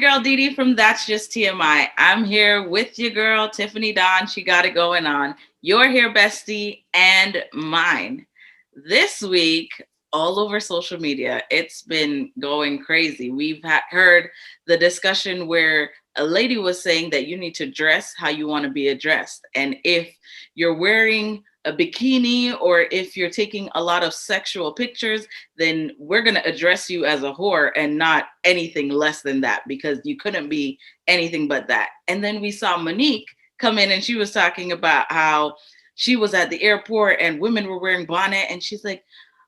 girl Dee Dee from That's Just TMI. I'm here with your girl Tiffany Dawn. She got it going on. Your hair bestie and mine. This week, all over social media, it's been going crazy. We've heard the discussion where a lady was saying that you need to dress how you want to be addressed. And if you're wearing a bikini or if you're taking a lot of sexual pictures, then we're going to address you as a whore and not anything less than that, because you couldn't be anything but that. And then we saw Monique come in and she was talking about how she was at the airport and women were wearing bonnet, and she's like,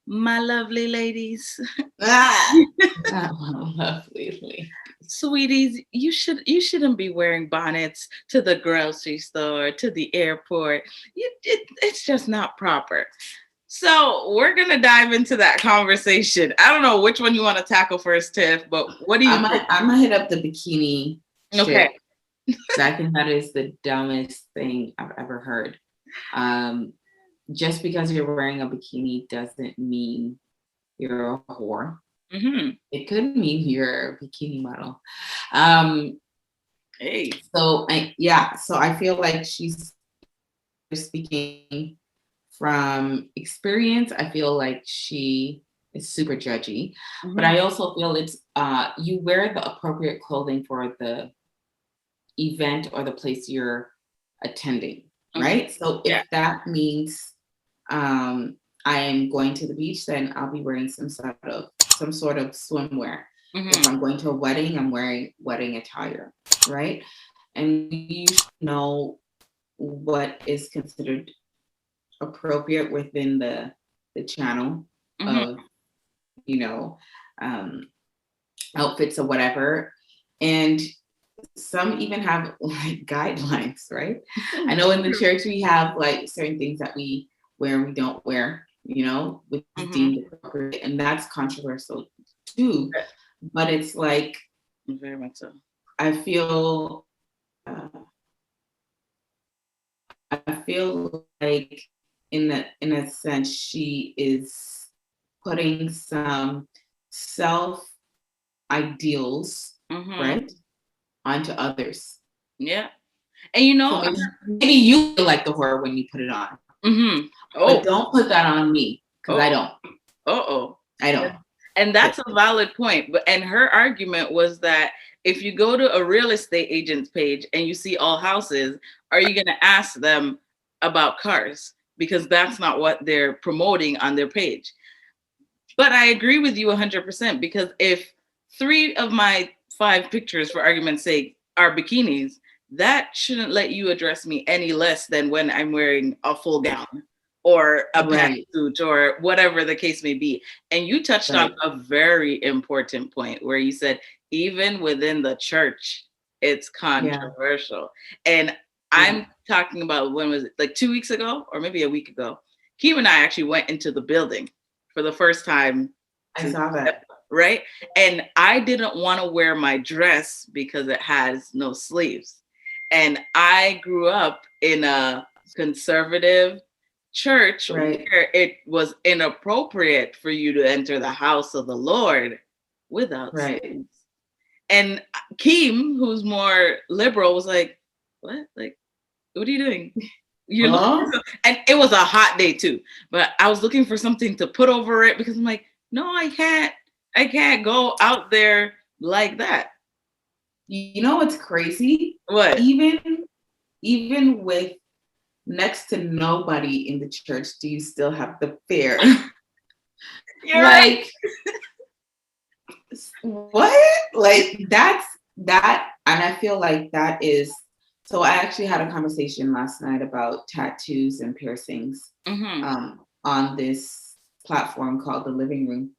my lovely ladies, lovely ladies. Sweeties, you shouldn't be wearing bonnets to the grocery store, to the airport. It's just not proper. So we're gonna dive into that conversation. I don't know which one you want to tackle first, Tiff, but what do you think? I'm gonna hit up the bikini. Okay. I think that is the dumbest thing I've ever heard. Just because you're wearing a bikini doesn't mean you're a whore. Mm-hmm. It could mean you're a bikini model. Hey. So I feel like she's speaking from experience. I feel like she is super judgy, but I also feel it's you wear the appropriate clothing for the event or the place you're attending, right? So if that means I am going to the beach, then I'll be wearing some sort of swimwear. If I'm going to a wedding, I'm wearing wedding attire, right? And you should know what is considered appropriate within the channel of, outfits or whatever. And some even have like guidelines, right? I know in the church we have like certain things that we wear and we don't wear, which is deemed appropriate, and that's controversial too. But it's like, very much so. I feel like in a sense she is putting some self ideals, right, onto others. Yeah. And so maybe you feel like the whore when you put it on. But don't put that on me, because I don't. I don't. And that's a valid point. And her argument was that if you go to a real estate agent's page and you see all houses, are you going to ask them about cars? Because that's not what they're promoting on their page. But I agree with you 100%, because if 3 of my 5 pictures, for argument's sake, are bikinis, that shouldn't let you address me any less than when I'm wearing a full gown or a pantsuit or whatever the case may be. And you touched on a very important point where you said, even within the church, it's controversial. And I'm talking about, when was it, like 2 weeks ago or maybe a week ago, Kim and I actually went into the building for the first time. I saw that. Right? And I didn't want to wear my dress because it has no sleeves. And I grew up in a conservative church where it was inappropriate for you to enter the house of the Lord without sleeves. And Kim, who's more liberal, was like, what? Like, what are you doing? You're looking for and it was a hot day too, but I was looking for something to put over it, because I'm like, no, I can't go out there like that. You know what's crazy? What? Even with next to nobody in the church, do you still have the fear? You're like, what? Like that, and I feel like that is. So I actually had a conversation last night about tattoos and piercings on this platform called The Living Room,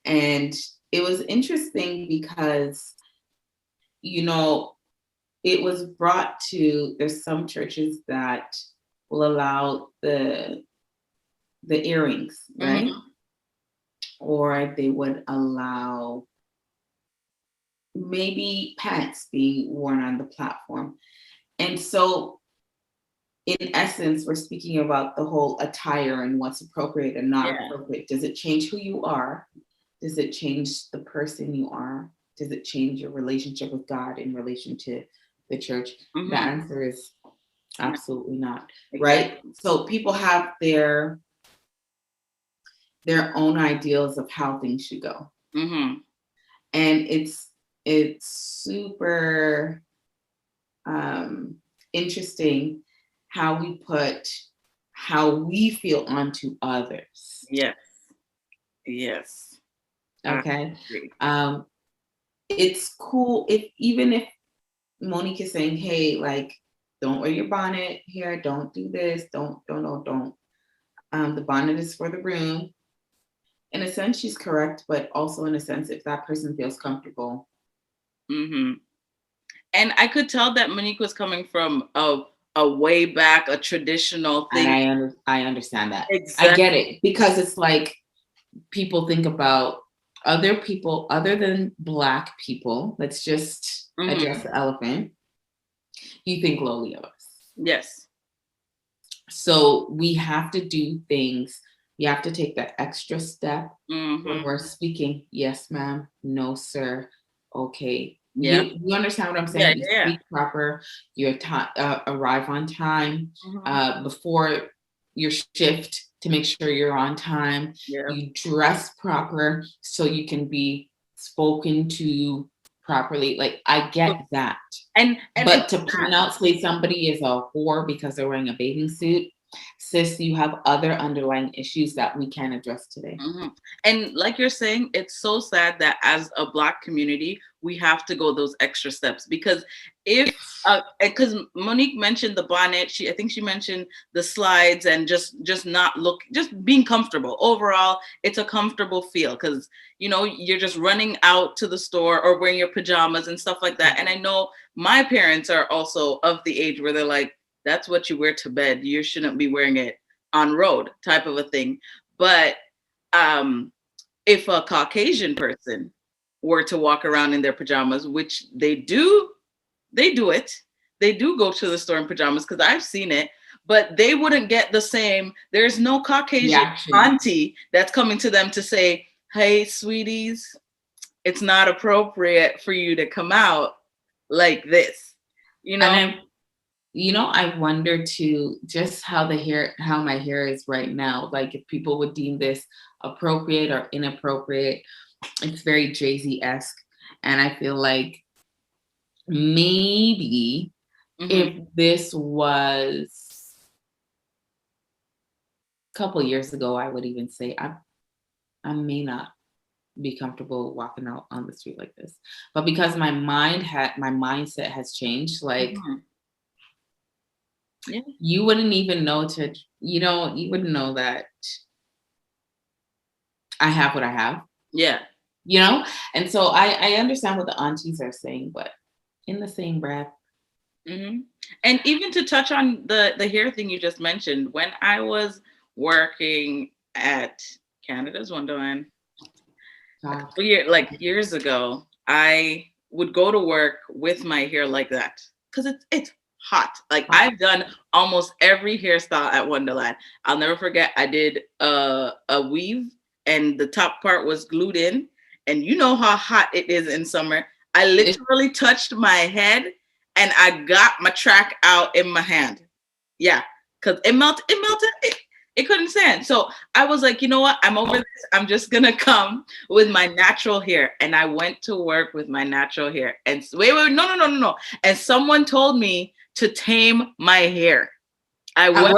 and it was interesting because, it was brought to, there's some churches that will allow the earrings, right? Or they would allow maybe pants being worn on the platform. And so in essence, we're speaking about the whole attire and what's appropriate and not appropriate. Does it change who you are? Does it change the person you are? does it change your relationship with God in relation to the church? The answer is absolutely not. Right? So people have their own ideals of how things should go. And it's super interesting how we put how we feel onto others. Yes. Okay. It's cool if Monique is saying, hey, like, don't wear your bonnet here, don't do this, don't. The bonnet is for the room. In a sense, she's correct, but also in a sense, if that person feels comfortable. And I could tell that Monique was coming from a way back, a traditional thing. And I understand that. Exactly. I get it, because it's like people think about other people other than Black people. Let's just address the elephant. You think lowly of us. Yes. So we have to do things. You have to take that extra step when we're speaking. Yes, ma'am. No, sir. Okay. Yeah. You understand what I'm saying? Yeah, you speak proper. You arrive on time before your shift to make sure you're on time. Yeah. You dress proper so you can be spoken to properly. Like, I get that. But to point out, say somebody is a whore because they're wearing a bathing suit, sis, you have other underlying issues that we can't address today. And like you're saying, it's so sad that as a Black community, we have to go those extra steps, because because Monique mentioned the bonnet, I think she mentioned the slides, and just being comfortable. Overall, it's a comfortable feel, because you're just running out to the store or wearing your pajamas and stuff like that. And I know my parents are also of the age where they're like, that's what you wear to bed. You shouldn't be wearing it on road, type of a thing. But if a Caucasian person were to walk around in their pajamas, which they do it. They do go to the store in pajamas, because I've seen it, but they wouldn't get the same. There's no Caucasian auntie that's coming to them to say, hey, sweeties, it's not appropriate for you to come out like this. I wonder too, just how my hair is right now. Like, if people would deem this appropriate or inappropriate. It's very Jay-Z-esque. And I feel like maybe if this was a couple years ago, I would even say I may not be comfortable walking out on the street like this. But because my mindset has changed, like, you wouldn't even know you wouldn't know that I have what I have. Yeah. And so I understand what the aunties are saying, but in the same breath. And even to touch on the hair thing you just mentioned, when I was working at Canada's Wonderland, years ago, I would go to work with my hair like that, because it's hot. Like, I've done almost every hairstyle at Wonderland. I'll never forget, I did a weave, and the top part was glued in, and you know how hot it is in summer. I literally touched my head, and I got my track out in my hand. Yeah, because it melted. It couldn't stand. So I was like, you know what? I'm over this. I'm just going to come with my natural hair. And I went to work with my natural hair. And wait, no. And someone told me to tame my hair. I went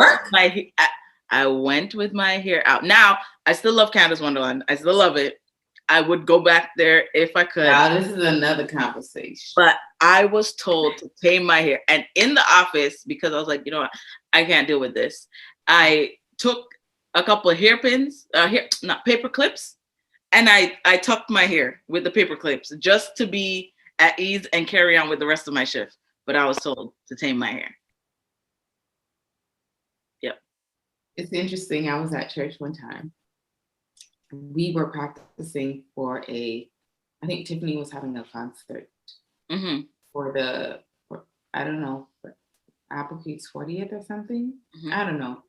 with my hair out. Now, I still love Canada's Wonderland. I still love it. I would go back there if I could. Now, this is another conversation. But I was told to tame my hair. And in the office, because I was like, you know what? I can't deal with this. I took a couple of hairpins, paper clips, and I tucked my hair with the paper clips just to be at ease and carry on with the rest of my shift. But I was told to tame my hair. Yep. It's interesting. I was at church one time. We were practicing for I think Tiffany was having a concert for I don't know, for Apple Creek's 40th or something. I don't know.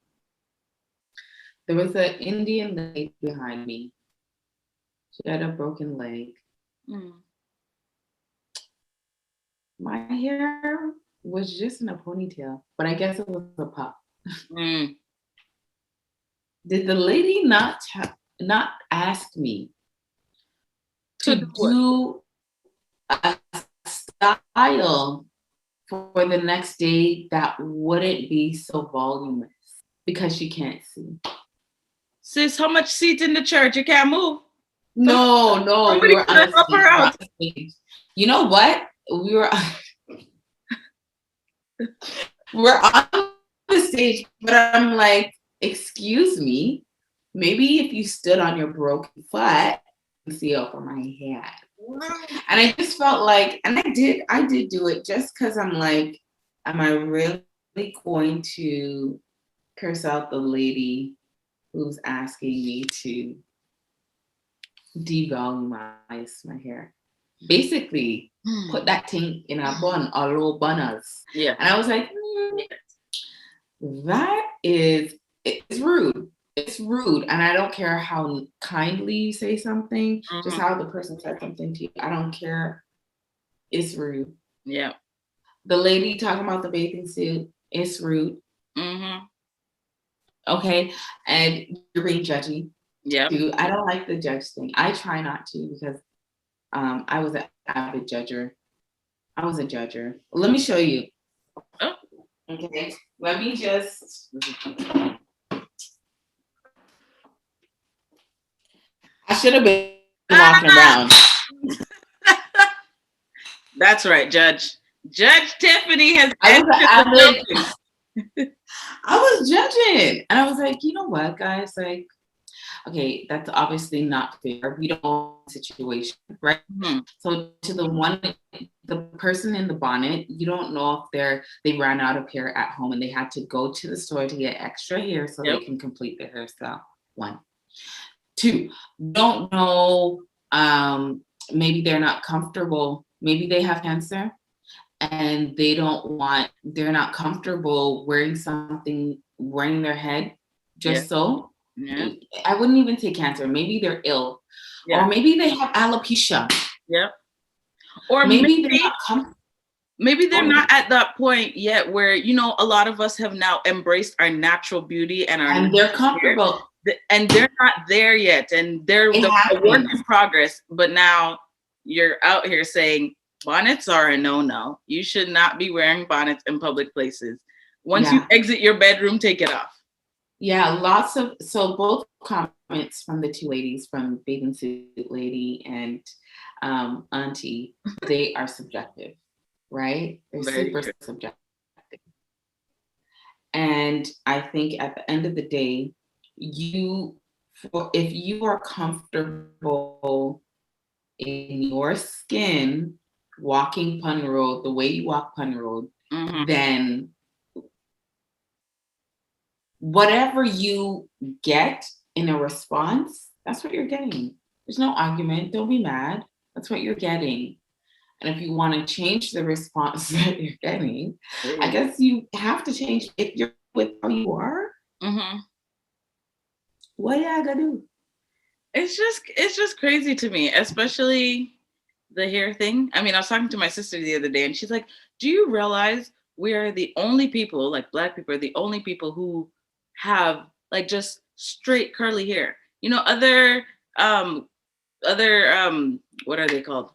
There was an Indian lady behind me. She had a broken leg. My hair was just in a ponytail, but I guess it was a puff. Mm. Did the lady not ask me To to do what? do a style for the next day that wouldn't be so voluminous because she can't see? Sis, how much seat in the church? You can't move. No, we Somebody were could on have a helped her stage. We were on out. a stage. You know what? We're on the stage, but I'm like, excuse me, maybe if you stood on your broken foot, you can see over my head. And I just felt like, and I did do it just because I'm like, am I really going to curse out the lady who's asking me to devolumize my hair? Basically, put that thing in a bun, a low bunners. Yeah. And I was like, that is, it's rude. It's rude. And I don't care how kindly you say something, just how the person said something to you. I don't care. It's rude. Yeah. The lady talking about the bathing suit, it's rude. Okay. And you're being judgy. Yeah. I don't like the judge thing. I try not to because I was an avid judger. I was a judger. Let me show you. Oh. Okay. Let me just. I should have been walking around. That's right, Judge. Judge Tiffany has I was judging. And I was like, you know what, guys? Like, okay, that's obviously not fair. We don't know the situation, right? So to the person in the bonnet, you don't know if they ran out of hair at home and they had to go to the store to get extra hair so they can complete their hairstyle. 1. 2, don't know, maybe they're not comfortable. Maybe they have cancer and they're not comfortable wearing their head just so. Yeah. I wouldn't even say cancer. Maybe they're ill. Yeah. Or maybe they have alopecia. Yeah. Or maybe they're not comfortable. Maybe they're not at that point yet where, a lot of us have now embraced our natural beauty and they're comfortable. And they're not there yet. And they're a work in progress. But now you're out here saying bonnets are a no-no. You should not be wearing bonnets in public places. Once you exit your bedroom, take it off. Yeah, so both comments from the 2 ladies, from Bathing Suit Lady and Auntie, they are subjective, right? They're super subjective. And I think at the end of the day, if you are comfortable in your skin walking pun road the way you walk pun road, then whatever you get in a response, that's what you're getting. There's no argument. Don't be mad. That's what you're getting. And if you want to change the response that you're getting, I guess you have to change. If you're with how you are, what you gotta do? It's just crazy to me, especially the hair thing. I mean, I was talking to my sister the other day and she's like, do you realize we are the only people, like Black people are the only people who have like just straight curly hair. Other what are they called?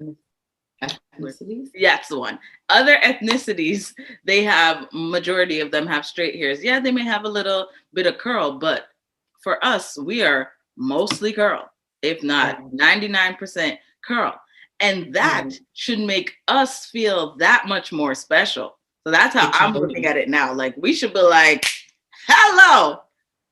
Ethnicities? Yeah, that's the one. Other ethnicities, they have, majority of them have straight hairs. Yeah, they may have a little bit of curl, but for us, we are mostly curl, if not 99% curl. And that should make us feel that much more special. So that's how I'm looking at it now. Like, we should be like, hello,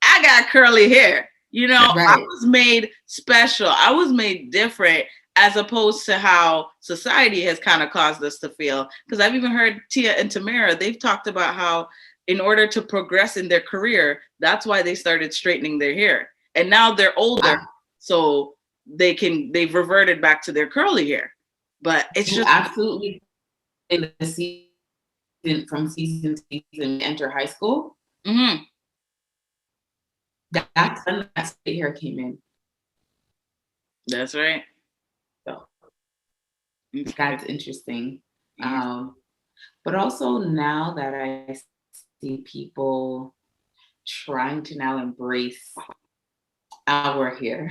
I got curly hair. I was made special. I was made different, as opposed to how society has kind of caused us to feel. Because I've even heard Tia and Tamara, they've talked about how in order to progress in their career, that's why they started straightening their hair. And now they're older, so they've reverted back to their curly hair. But it's just absolutely in the season, from season to season, enter high school. That's when that straight hair came in. That's right. So that's interesting. But also now that I see people trying to now embrace our hair,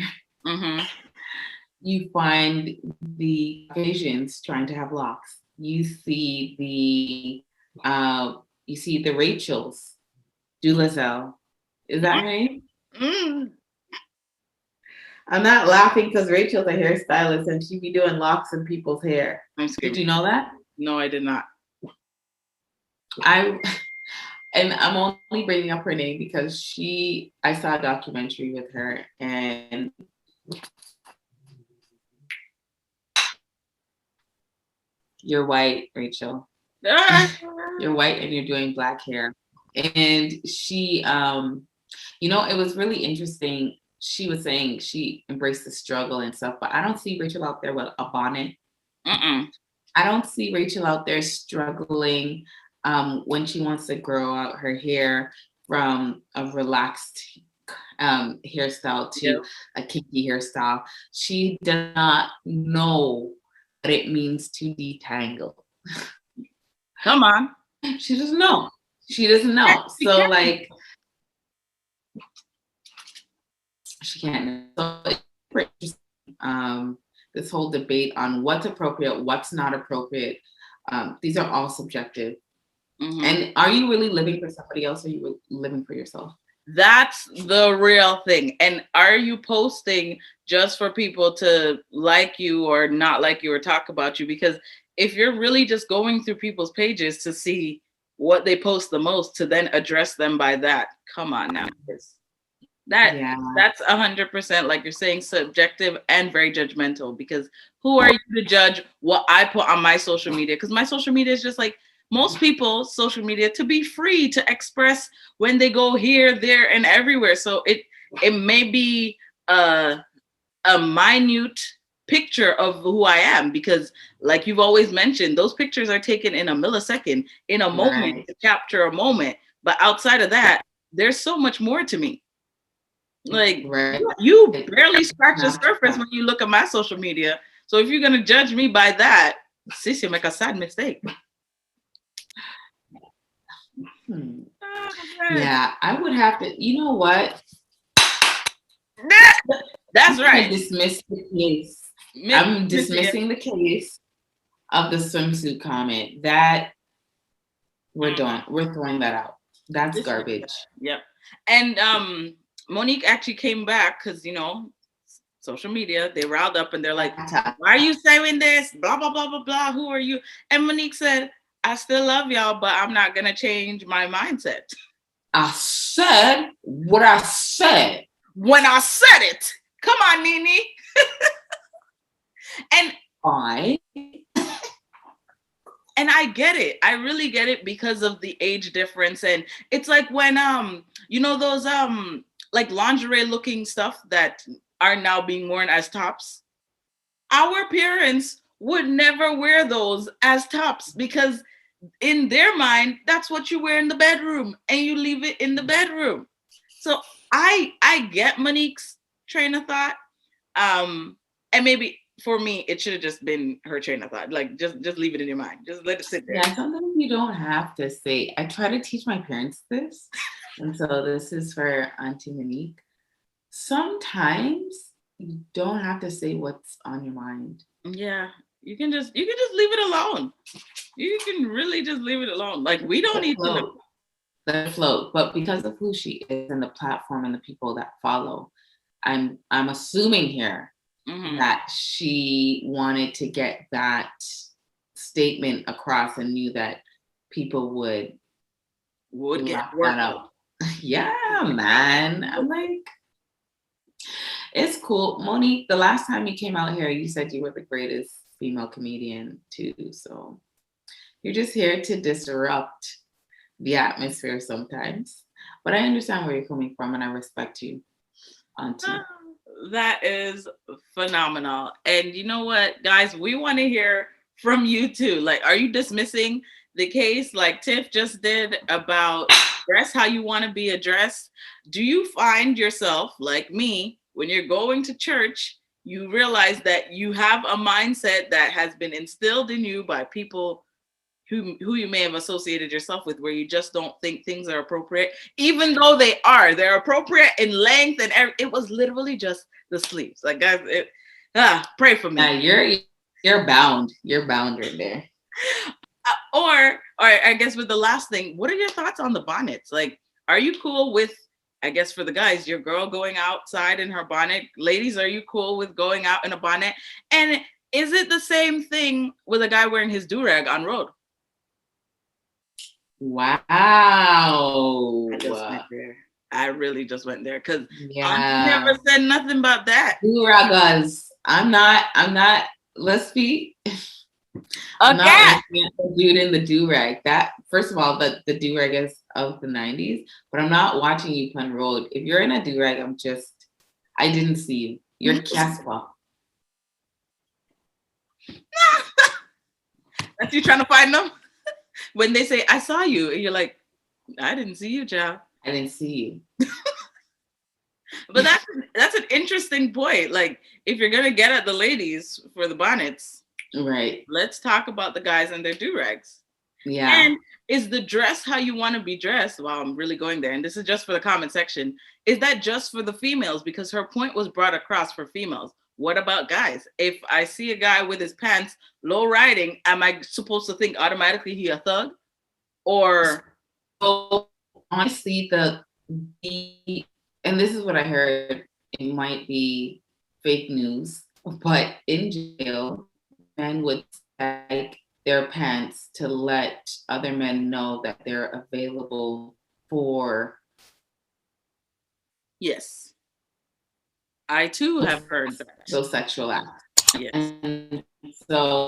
you find the Asians trying to have locks. You see the Rachels, Dulazelle. Is that right? I'm not laughing because Rachel's a hairstylist and she be doing locks in people's hair. Did you know that? No, I did not. And I'm only bringing up her name because I saw a documentary with her, and you're white, Rachel. You're white and you're doing black hair. And she, it was really interesting. She was saying she embraced the struggle and stuff, but I don't see Rachel out there with a bonnet. I don't see Rachel out there struggling when she wants to grow out her hair from a relaxed hairstyle to a kinky hairstyle. She does not know what it means to detangle. Come on. She doesn't know. She doesn't know. So like, she can't. So it's this whole debate on what's appropriate, what's not appropriate. These are all subjective. And are you really living for somebody else, or are you living for yourself? That's the real thing. And are you posting just for people to like you or not like you or talk about you? Because if you're really just going through people's pages to see what they post the most, to then address them by that, come on now. That's 100%, like you're saying, subjective and very judgmental, because who are you to judge what I put on my social media? Because my social media is just like most people's social media, to be free to express when they go here, there, and everywhere. So it may be a minute picture of who I am, because like you've always mentioned, those pictures are taken in a millisecond, in a moment, to capture a moment. But outside of that, there's so much more to me. Like you barely scratch the surface when you look at my social media. So if you're gonna judge me by that, sis, you make a sad mistake. Yeah, I would have to. You know what? That's right. Dismiss the case. I'm dismissing the case of the swimsuit comment. That we're done. We're throwing that out. That's garbage. Yep. And Monique actually came back because social media, they riled up and they're like, "Why are you saying this? Blah blah blah blah blah. Who are you?" And Monique said, "I still love y'all, but I'm not gonna change my mindset." I said what I said when I said it. Come on, Nene. And why? And I get it. I really get it because of the age difference. And it's like when those like lingerie looking stuff that are now being worn as tops. Our parents would never wear those as tops, because in their mind, that's what you wear in the bedroom, and you leave it in the bedroom. So I get Monique's train of thought. And maybe for me, it should have just been her train of thought. Like, just leave it in your mind. Just let it sit there. Yeah, sometimes you don't have to say. I try to teach my parents this. And so this is for Auntie Monique. Sometimes you don't have to say what's on your mind. Yeah. You can just leave it alone. You can really just leave it alone. Like, we don't need to know. Let it float. But because of who she is and the platform and the people that follow, I'm assuming here that she wanted to get that statement across and knew that people would get that out. Yeah, man. I'm like, it's cool. Monique, the last time you came out here, you said you were the greatest female comedian too. So you're just here to disrupt the atmosphere sometimes. But I understand where you're coming from and I respect you, Auntie. That is phenomenal. And you know what, guys, we want to hear from you too. Like, are you dismissing the case like Tiff just did about dress how you want to be addressed? Do you find yourself, like me, when you're going to church, you realize that you have a mindset that has been instilled in you by people who you may have associated yourself with, where you just don't think things are appropriate, even though they are. They're appropriate in length and it was literally just the sleeves. Like, guys, pray for me. You're bound. You're bound right there. Or I guess with the last thing, what are your thoughts on the bonnets? Like, are you cool with, I guess for the guys, your girl going outside in her bonnet? Ladies, are you cool with going out in a bonnet? And is it the same thing with a guy wearing his do-rag on road? Wow. I just went there. I really just went there because I never said nothing about that. Do-ragas. I'm not, let's be. I'm not looking at the dude in the do-rag. That, first of all, the do-rag is of the 90s, but I'm not watching you on road. If you're in a do-rag, I didn't see you. You're Casper. That's you trying to find them? When they say, I saw you, and you're like, I didn't see you, child. I didn't see you. But that's an interesting point. Like, if you're gonna get at the ladies for the bonnets, right? Let's talk about the guys and their do-rags. Yeah. And is the dress how you want to be dressed? Wow, I'm really going there. And this is just for the comment section. Is that just for the females? Because her point was brought across for females. What about guys? If I see a guy with his pants low riding, am I supposed to think automatically he a thug? Or so honestly, and this is what I heard, it might be fake news, but in jail, men would sag their pants to let other men know that they're available for. Yes. I too have heard that. Those sexual acts. Yes. And so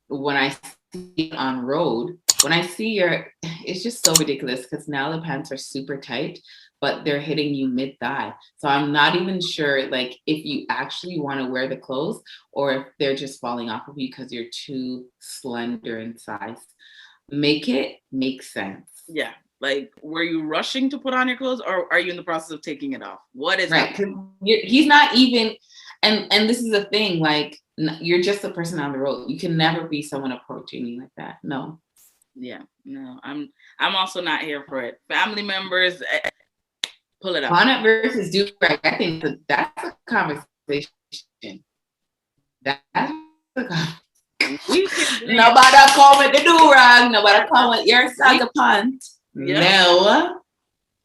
when I see it on road, when I see it's just so ridiculous because now the pants are super tight, but they're hitting you mid-thigh. So I'm not even sure, like, if you actually want to wear the clothes or if they're just falling off of you because you're too slender in size. Make it make sense. Yeah. Like, were you rushing to put on your clothes, or are you in the process of taking it off? What is right? He's not even, and this is the thing. Like, you're just a person on the road. You can never be someone approaching me like that. No. Yeah, no. I'm also not here for it. Family members, pull it up. Bonnet versus do-rag. I think that's a conversation. That's a conversation. Nobody come with the do-rag. Nobody come with your saga pant. Yep. No.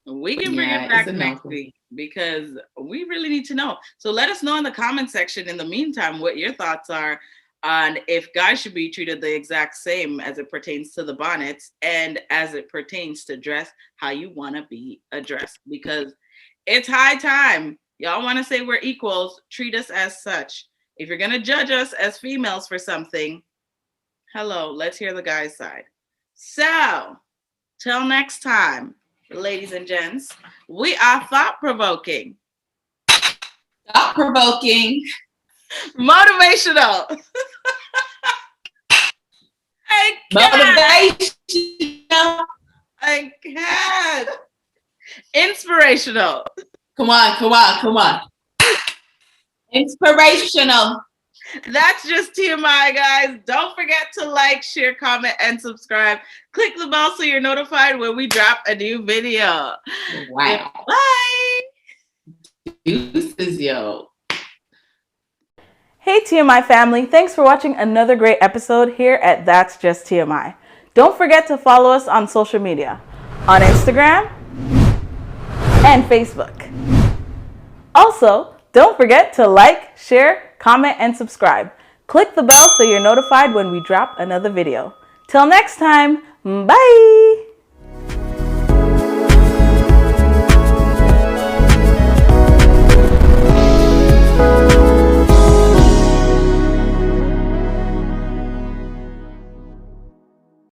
We can bring it back next week because we really need to know. So let us know in the comment section in the meantime what your thoughts are on if guys should be treated the exact same as it pertains to the bonnets and as it pertains to dress, how you want to be addressed. Because it's high time. Y'all want to say we're equals, treat us as such. If you're going to judge us as females for something, hello, let's hear the guy's side. So, till next time, ladies and gents, we are thought-provoking. Thought-provoking. Motivational. Motivational. I can't. Inspirational. Come on. Inspirational. That's just TMI, guys. Don't forget to like, share, comment, and subscribe. Click the bell so you're notified when we drop a new video. Wow. Bye. Deuces, yo. Hey TMI family, thanks for watching another great episode here at That's Just TMI. Don't forget to follow us on social media, on Instagram and Facebook. Also, don't forget to like, share, comment, and subscribe. Click the bell so you're notified when we drop another video. Till next time, bye!